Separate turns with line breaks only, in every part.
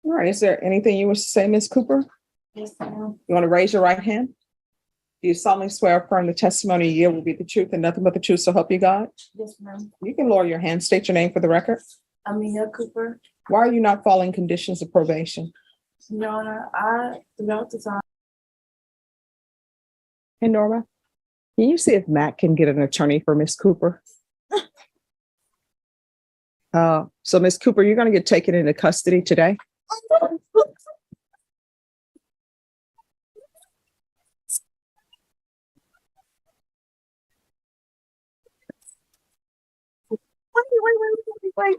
All right, is there anything you wish to say, Ms. Cooper?
Yes, ma'am.
You want to raise your right hand? Do you solemnly swear or affirm the testimony you give will be the truth and nothing but the truth, so help you God?
Yes, ma'am.
You can lower your hand, state your name for the record.
Amina Cooper.
Why are you not following conditions of probation?
Your Honor, I throughout the time.
Hey, Norma, can you see if Matt can get an attorney for Ms. Cooper? So Ms. Cooper, you're going to get taken into custody today. Wait.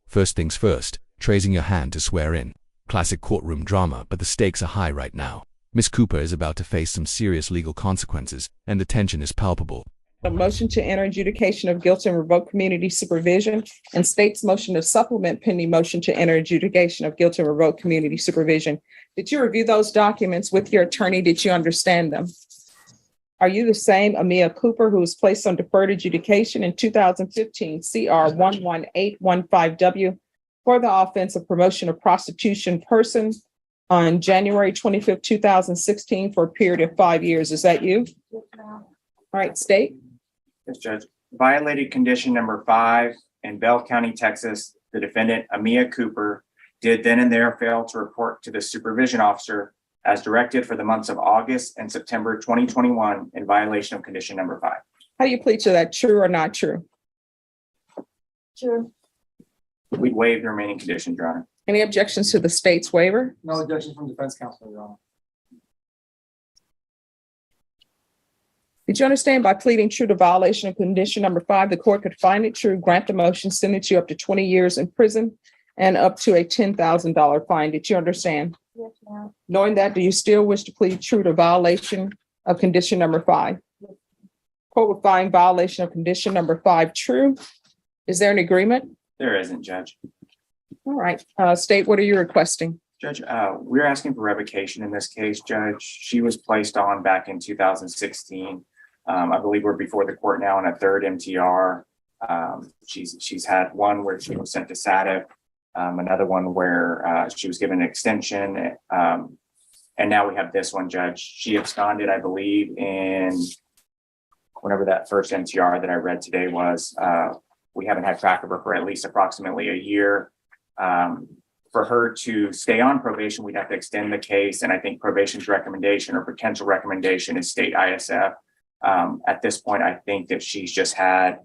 First things first, raising your hand to swear in. Classic courtroom drama, but the stakes are high right now. Ms. Cooper is about to face some serious legal consequences, and the tension is palpable.
A motion to enter adjudication of guilt and revoke community supervision, and state's motion to supplement pending motion to enter adjudication of guilt and revoke community supervision. Did you review those documents with your attorney? Did you understand them? Are you the same Amina Cooper who was placed on deferred adjudication in 2015 CR 11815W for the offense of promotion of prostitution person on January 25th, 2016 for a period of 5 years? Is that you?
Yes, ma'am.
All right, state.
Yes, Judge. Violated condition number 5 in Bell County, Texas. The defendant, Amina Cooper, did then and there fail to report to the supervision officer as directed for the months of August and September 2021 in violation of condition number 5.
How do you plead to that? True or not true?
Sure.
We waive the remaining conditions, Your Honor.
Any objections to the state's waiver?
No objections from defense counsel, Your Honor.
Did you understand by pleading true to violation of condition number 5, the court could find it true, grant the motion, sentence you up to 20 years in prison and up to a $10,000 fine? Did you understand?
Yes, ma'am.
Knowing that, do you still wish to plead true to violation of condition number 5? Court would find violation of condition number 5 true. Is there an agreement?
There isn't, Judge.
All right, state, what are you requesting?
Judge, we're asking for revocation in this case, Judge. She was placed on back in 2016. I believe we're before the court now on a third MTR. She's had one where she was sent to SATIC, another one where she was given an extension, and now we have this one, Judge. She absconded, I believe, in whenever that first MTR that I read today was. We haven't had track of her for at least approximately a year. For her to stay on probation, we'd have to extend the case, and I think probation's recommendation or potential recommendation is state ISF. At this point, I think that she's just had,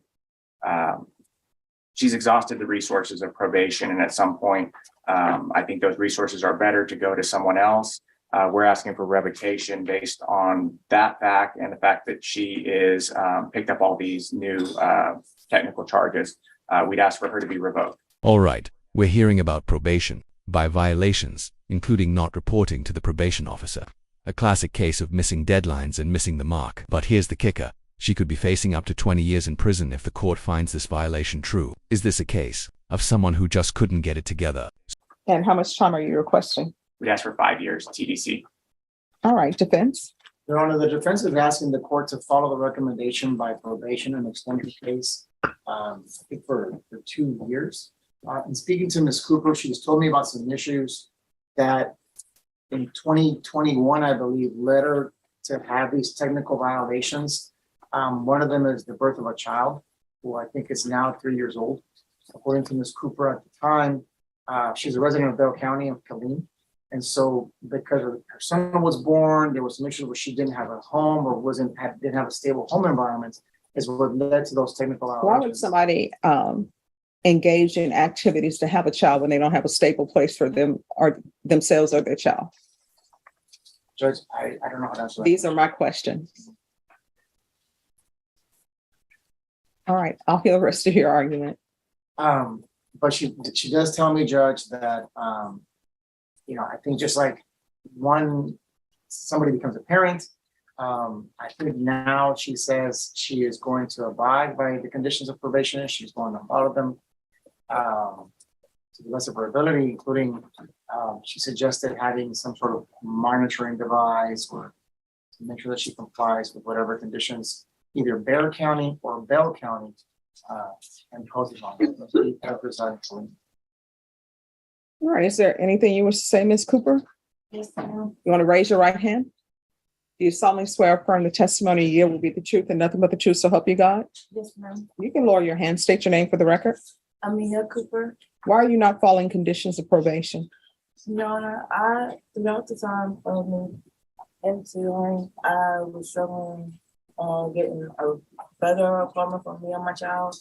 she's exhausted the resources of probation, and at some point, I think those resources are better to go to someone else. We're asking for revocation based on that fact and the fact that she is picked up all these new technical charges. We'd ask for her to be revoked.
All right, we're hearing about probation by violations, including not reporting to the probation officer. A classic case of missing deadlines and missing the mark. But here's the kicker. She could be facing up to 20 years in prison if the court finds this violation true. Is this a case of someone who just couldn't get it together?
And how much time are you requesting?
We'd ask for 5 years TDC.
All right, defense.
Your Honor, the defense is asking the court to follow the recommendation by probation and extend the case, I think for 2 years. And speaking to Ms. Cooper, she's told me about some issues that in 2021, I believe, led her to have these technical violations. One of them is the birth of a child, who I think is now 3 years old. According to Ms. Cooper at the time, she's a resident of Bell County of Killeen. And so because her son was born, there was some issues where she didn't have a home or didn't have a stable home environment, is what led to those technical
Why
violations.
would somebody engage in activities to have a child when they don't have a stable place for them or themselves or their child?
Judge, I don't know how to answer that.
These are my questions. All right, I'll hear the rest of your argument.
But she does tell me, Judge, that I think just like somebody becomes a parent, I think now she says she is going to abide by the conditions of probation. She's going to follow them to the best of her ability, including she suggested having some sort of monitoring device or to make sure that she complies with whatever conditions either Bexar County or Bell County imposes on her.
All right, is there anything you wish to say, Ms. Cooper?
Yes, ma'am.
You want to raise your right hand? Do you solemnly swear or affirm the testimony you give will be the truth and nothing but the truth, so help you God?
Yes, ma'am.
You can lower your hand, state your name for the record.
Amia Cooper.
Why are you not following conditions of probation?
Your Honor, throughout the time of me entering, I was struggling on getting a better apartment for me and my child.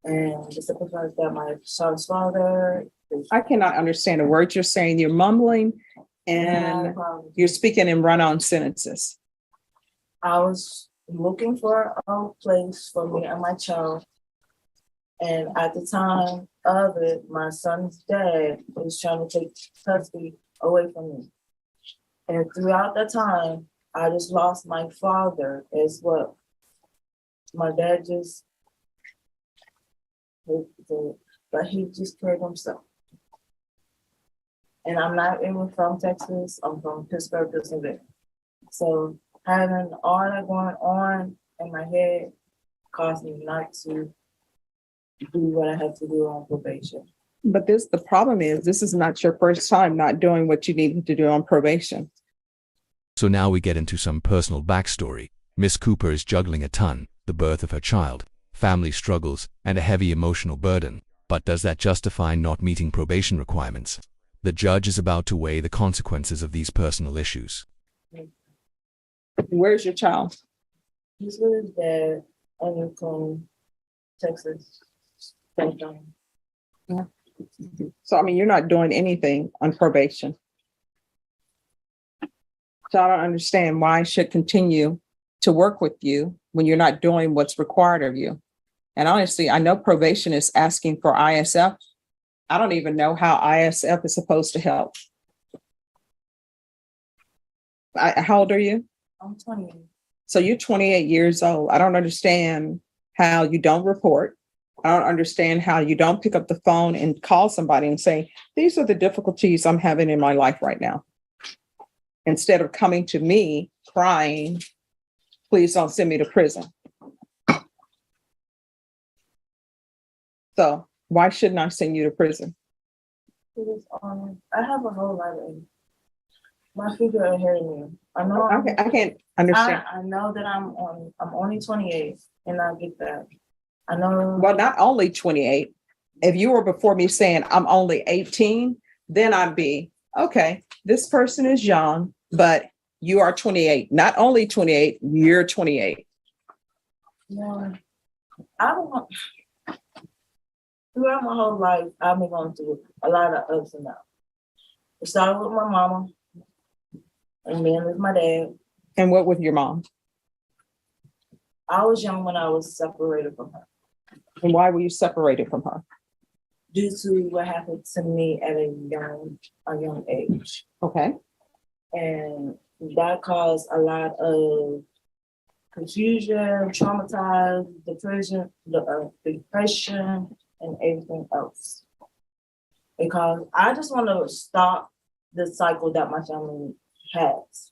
And the simple fact that my child's father is.
I cannot understand a word you're saying. You're mumbling and you're speaking in run-on sentences.
I was looking for a place for me and my child. And at the time of it, my son's dad was trying to take custody away from me. And throughout that time, I just lost my father as well. My dad just, but he just killed himself. And I'm not even from Texas, I'm from Pittsburgh, Pennsylvania. So having all that going on in my head caused me not to do what I have to do on probation.
But the problem is, this is not your first time not doing what you needed to do on probation.
So now we get into some personal backstory. Miss Cooper is juggling a ton, the birth of her child, family struggles, and a heavy emotional burden. But does that justify not meeting probation requirements? The judge is about to weigh the consequences of these personal issues.
Where's your child?
He's with his dad in Texas.
So, I mean, you're not doing anything on probation. So I don't understand why I should continue to work with you when you're not doing what's required of you. And honestly, I know probation is asking for ISF. I don't even know how ISF is supposed to help. How old are you?
I'm 20.
So you're 28 years old. I don't understand how you don't report. I don't understand how you don't pick up the phone and call somebody and say, these are the difficulties I'm having in my life right now. Instead of coming to me crying, please don't send me to prison. So why shouldn't I send you to prison?
I have a whole lot of my figure ahead of me. I know
I can't understand.
I know that I'm only 28 and I get that. I know.
Well, not only 28. If you were before me saying I'm only 18, then I'd be, okay, this person is young, but you are 28. Not only 28, you're 28.
Yeah. I don't want, throughout my whole life, I've been going through a lot of ups and downs. It started with my mama, and then with my dad.
And what with your mom?
I was young when I was separated from her.
And why were you separated from her?
Due to what happened to me at a young age.
Okay.
And that caused a lot of confusion, traumatized, depression, and everything else. Because I just want to stop the cycle that my family has.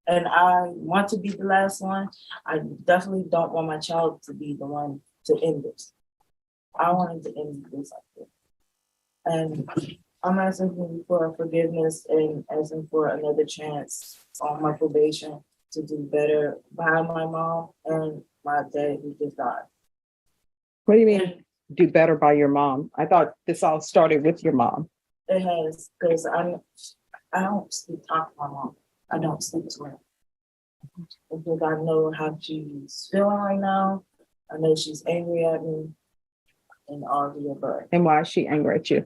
And I want to be the last one. I definitely don't want my child to be the one to end this. I wanted to end this cycle. And I'm asking for forgiveness and asking for another chance on my probation to do better by my mom and my dad who just died.
What do you mean do better by your mom? I thought this all started with your mom.
It has, because I don't talk to my mom. I don't speak to her. Because I know how she's feeling right now. I know she's angry at me and all the above.
And why is she angry at you?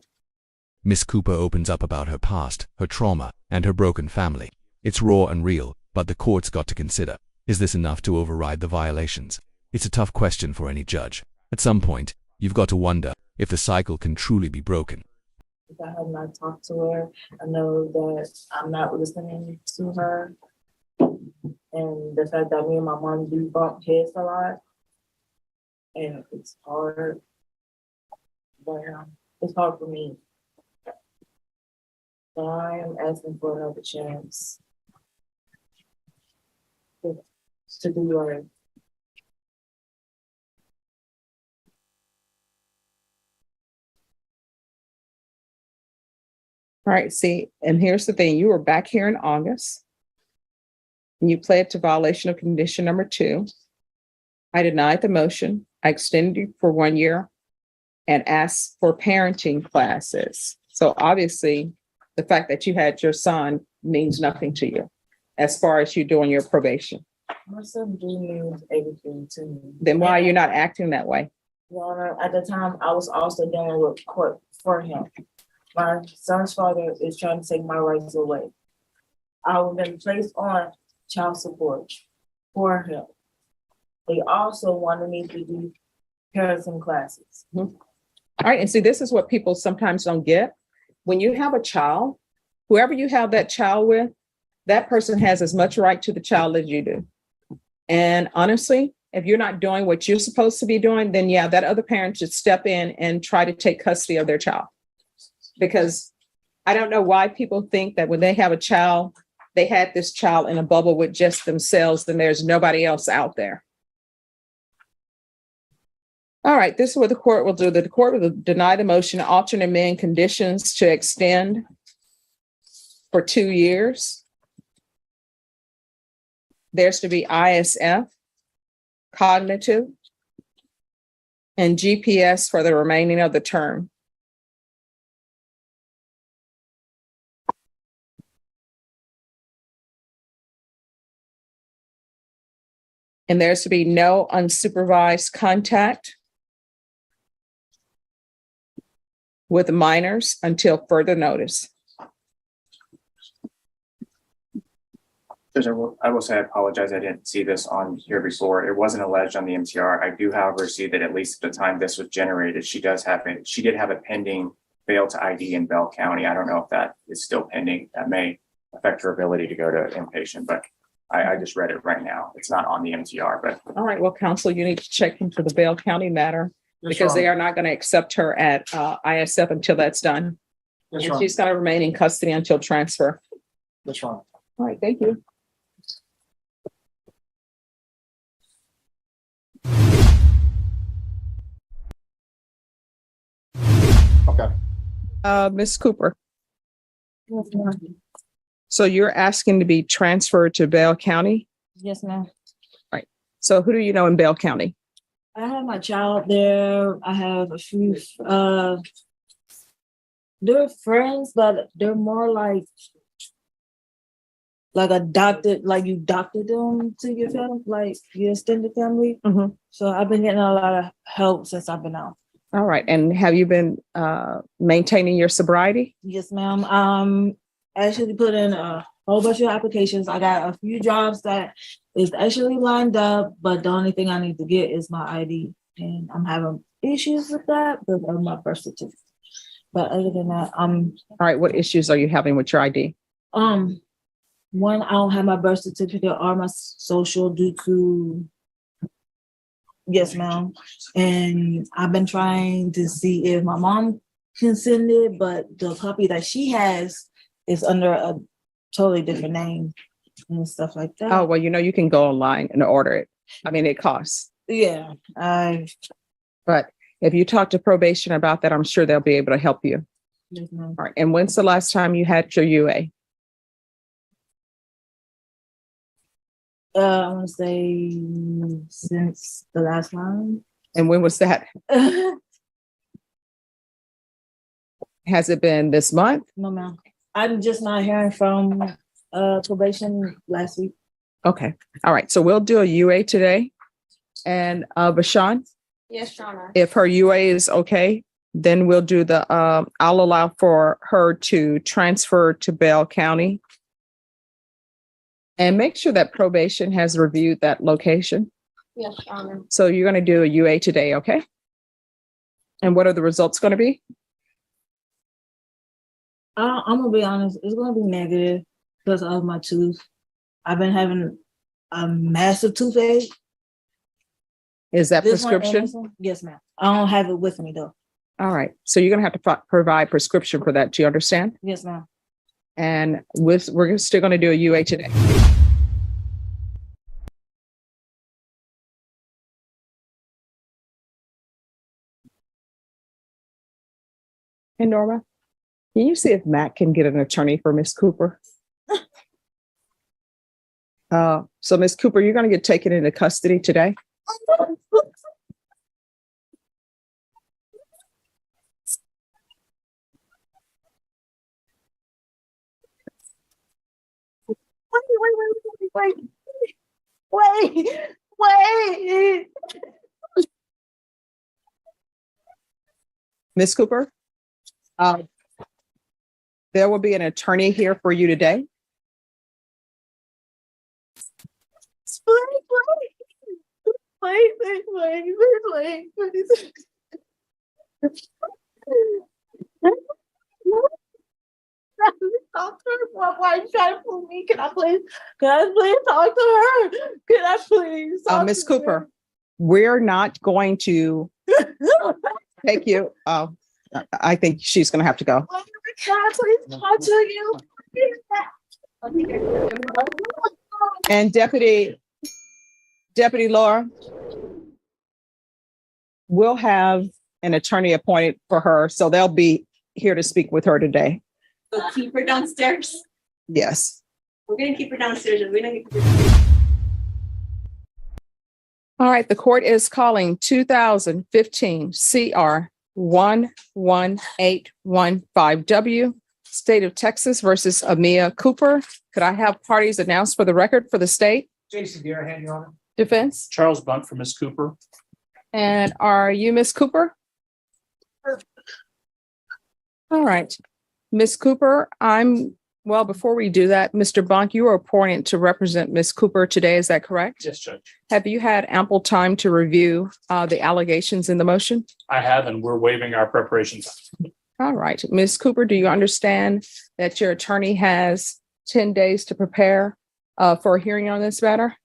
Miss Cooper opens up about her past, her trauma, and her broken family. It's raw and real, but the court's got to consider, is this enough to override the violations? It's a tough question for any judge. At some point, you've got to wonder if the cycle can truly be broken.
If I have not talked to her, I know that I'm not listening to her. And the fact that me and my mom do bump heads a lot. And it's hard. But it's hard for me. So I am asking for another chance to do right.
All right, see, and here's the thing, you were back here in August. And you pled to violation of condition number 2. I denied the motion. I extended you for 1 year and asked for parenting classes. So obviously, the fact that you had your son means nothing to you as far as you doing your probation.
My son do means everything to me.
Then why are you not acting that way?
Your Honor, at the time, I was also dealing with court for him. My son's father is trying to take my rights away. I've been placed on child support for him. They also wanted me to do parenting classes.
All right, and see, this is what people sometimes don't get. When you have a child, whoever you have that child with, that person has as much right to the child as you do. And honestly, if you're not doing what you're supposed to be doing, then yeah, that other parent should step in and try to take custody of their child. Because I don't know why people think that when they have a child, they had this child in a bubble with just themselves, and there's nobody else out there. All right, this is what the court will do. The court will deny the motion, alternate amend conditions to extend for 2 years. There's to be ISF, cognitive, and GPS for the remaining of the term. And there's to be no unsupervised contact with minors until further notice.
Judge, I will say I apologize. I didn't see this on here before. It wasn't alleged on the MTR. I do, however, see that at least at the time this was generated, she did have a pending bail to ID in Bell County. I don't know if that is still pending. That may affect her ability to go to inpatient, but I just read it right now. It's not on the MTR, but.
All right, well, counsel, you need to check into the Bell County matter
Yes,
because they
Your
are not going to accept her at ISF until that's done.
Yes,
And
Your
she's going to remain in custody until transfer.
Yes, Your Honor.
All right, thank you.
Okay.
Ms. Cooper, so you're asking to be transferred to Bell County?
Yes, ma'am.
So who do you know in Bell County?
I have my child there. I have a few, they're friends, but they're more like adopted, like you adopted them to your family, like your extended family.
Mhm.
So I've been getting a lot of help since I've been out.
All right, and have you been maintaining your sobriety?
Yes, ma'am. I actually put in a whole bunch of applications. I got a few jobs that is actually lined up, but the only thing I need to get is my ID. And I'm having issues with that because of my birth certificate. But other than that,
All right, what issues are you having with your ID?
one, I don't have my birth certificate or my social due to, yes, ma'am. And I've been trying to see if my mom can send it, but the copy that she has is under a totally different name and stuff like that.
Oh, well, you can go online and order it. I mean, it costs.
Yeah,
But if you talk to probation about that, I'm sure they'll be able to help you.
yes, ma'am.
All right, and when's the last time you had your UA?
I want to say since the last time.
And when was that? Has it been this month?
No, ma'am. I'm just not hearing from probation last week.
Okay, all right, so we'll do a UA today. And Bashan,
Yes, Shauna.
if her UA is okay, then we'll do I'll allow for her to transfer to Bell County. And make sure that probation has reviewed that location.
Yes, Shauna.
So you're going to do a UA today, okay? And what are the results going to be?
I'm gonna be honest, it's gonna be negative because of my tooth. I've been having a massive toothache.
Is that
This one and
prescription?
this one? Yes, ma'am. I don't have it with me though.
All right. So you're going to have to provide prescription for that. Do you understand?
Yes, ma'am.
And we're still going to do a UA today. Hey, Norma. Can you see if Matt can get an attorney for Miss Cooper? So Miss Cooper, you're going to get taken into custody today.
Wait.
Miss Cooper, there will be an attorney here for you today.
Wait. Talk to her. Why are you trying to fool me? Can I please talk to her? Can I please? talk
Miss
to her?
Cooper, we're not going to take you. I think she's going to have to go.
Can I please talk to you?
And Deputy Laura, we'll have an attorney appointed for her, so they'll be here to speak with her today.
We'll keep her downstairs.
Yes.
We're gonna keep her downstairs. And we're gonna
All right, the court is calling 2015 CR 11815W, State of Texas versus Amia Cooper. Could I have parties announced for the record for the state?
Jason Garahan, Your Honor.
Defense?
Charles Bunt for Ms. Cooper.
And are you Miss Cooper? All right. Miss Cooper, before we do that, Mr. Bonk, you are appointed to represent Miss Cooper today. Is that correct?
Yes, Judge.
Have you had ample time to review the allegations in the motion?
I have, and we're waiving our preparations.
All right. Miss Cooper, do you understand that your attorney has 10 days to prepare for a hearing on this matter?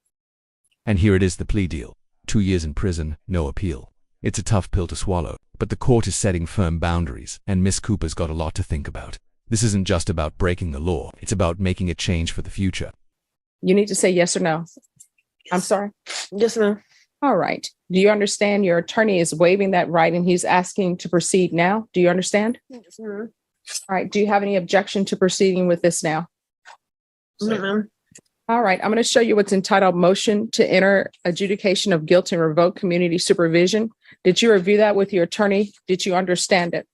And here it is, the plea deal. 2 years in prison, no appeal. It's a tough pill to swallow, but the court is setting firm boundaries, and Miss Cooper's got a lot to think about. This isn't just about breaking the law. It's about making a change for the future.
You need to say yes or no. I'm sorry.
Yes, ma'am.
All right. Do you understand your attorney is waiving that right and he's asking to proceed now? Do you understand?
Yes, ma'am.
All right. Do you have any objection to proceeding with this now?
Ma'am.
All right. I'm going to show you what's entitled Motion to Enter Adjudication of Guilt and Revoke Community Supervision. Did you review that with your attorney? Did you understand it?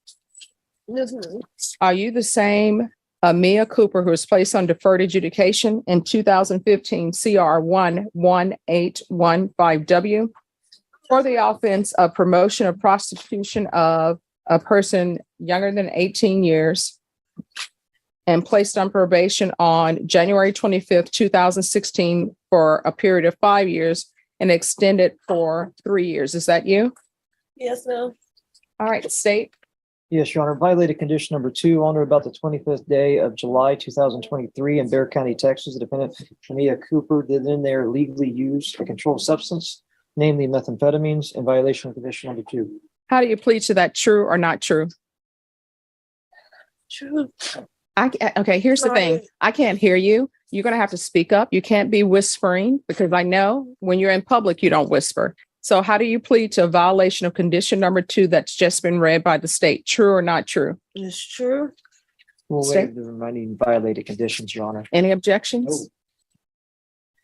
Yes, ma'am.
Are you the same Amia Cooper who was placed on deferred adjudication in 2015 CR 11815W for the offense of promotion or prostitution of a person younger than 18 years and placed on probation on January 25th, 2016 for a period of 5 years and extended for 3 years? Is that you?
Yes, ma'am.
All right, state.
Yes, Your Honor. Violated condition number 2 on or about the 25th day of July 2023 in Bexar County, Texas. The defendant, Amia Cooper, did in there legally use a controlled substance, namely methamphetamines, in violation of condition number 2.
How do you plead to that, true or not true?
True.
Okay, here's the thing. I can't hear you. You're going to have to speak up. You can't be whispering because I know when you're in public, you don't whisper. So how do you plead to a violation of condition number 2 that's just been read by the state? True or not true?
It's true.
We'll
State.
waive the remaining violated conditions, Your Honor.
Any objections?
No.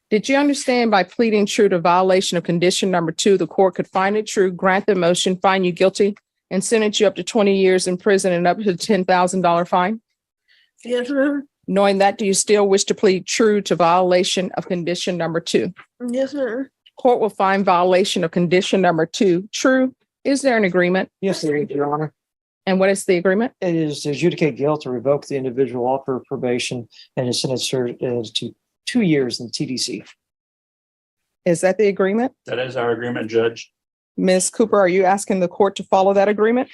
Did you understand by pleading true to violation of condition number 2, the court could find it true, grant the motion, find you guilty, and sentence you up to 20 years in prison and up to a $10,000 fine?
Yes, ma'am.
Knowing that, do you still wish to plead true to violation of condition number 2?
Yes, ma'am.
Court will find violation of condition number 2 true. Is there an agreement?
Yes, there is, Your Honor.
And what is the agreement?
It is to adjudicate guilt or revoke the individual offer of probation and is sentenced to 2 years in TDC.
Is that the agreement?
That is our agreement, Judge.
Ms. Cooper, are you asking the court to follow that agreement?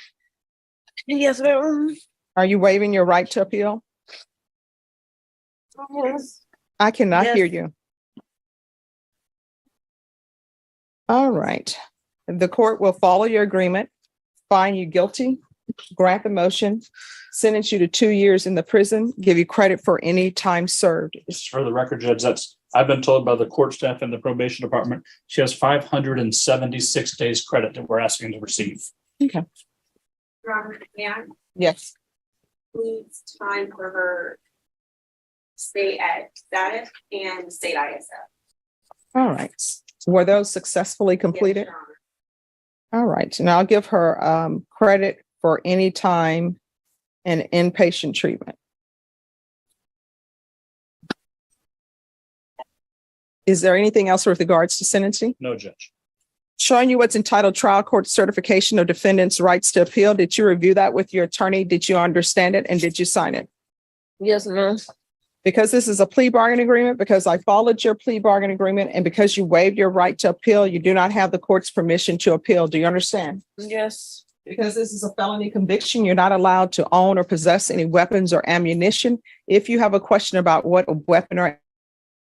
Yes, ma'am.
Are you waiving your right to appeal?
Yes.
I cannot
Yes.
hear you. All right. The court will follow your agreement, find you guilty, grant the motion, sentence you to 2 years in the prison, give you credit for any time served.
For the record, Judge, I've been told by the court staff and the probation department, she has 576 days credit that we're asking to receive.
Okay.
Robert, yeah.
Yes.
includes time for her stay at status and state ISF.
All right. Were those successfully completed? All right. And I'll give her credit for any time and inpatient treatment. Is there anything else with regards to sentencing?
No, Judge.
Showing you what's entitled Trial Court Certification of Defendant's Rights to Appeal. Did you review that with your attorney? Did you understand it? And did you sign it?
Yes, ma'am.
Because this is a plea bargain agreement, because I followed your plea bargain agreement, and because you waived your right to appeal, you do not have the court's permission to appeal. Do you understand?
Yes.
Because this is a felony conviction, you're not allowed to own or possess any weapons or ammunition. If you have a question about what a weapon or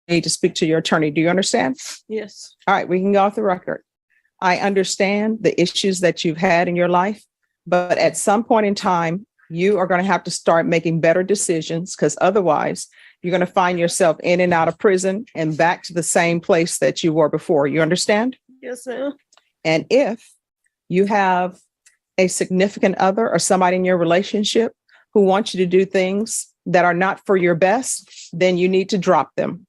you need to speak to your attorney. Do you understand?
Yes.
All right, we can go off the record. I understand the issues that you've had in your life, but at some point in time, you are going to have to start making better decisions, because otherwise you're going to find yourself in and out of prison and back to the same place that you were before. You understand?
Yes, ma'am.
And if you have a significant other or somebody in your relationship who wants you to do things that are not for your best, then you need to drop them,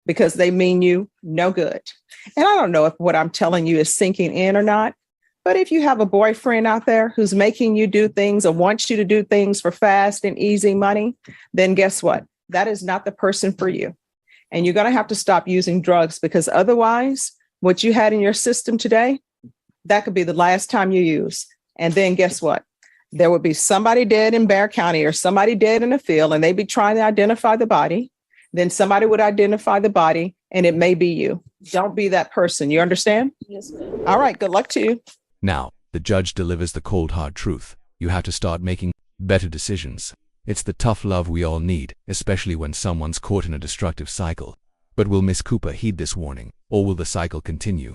because they mean you no good. And I don't know if what I'm telling you is sinking in or not, but if you have a boyfriend out there who's making you do things or wants you to do things for fast and easy money, then guess what? That is not the person for you. And you're going to have to stop using drugs, because otherwise what you had in your system today, that could be the last time you use. And then guess what? There would be somebody dead in Bexar County or somebody dead in a field, and they'd be trying to identify the body. Then somebody would identify the body, and it may be you. Don't be that person. You understand?
Yes, ma'am.
All right. Good luck to you.
Now, the judge delivers the cold hard truth. You have to start making better decisions. It's the tough love we all need, especially when someone's caught in a destructive cycle. But will Miss Cooper heed this warning, or will the cycle continue?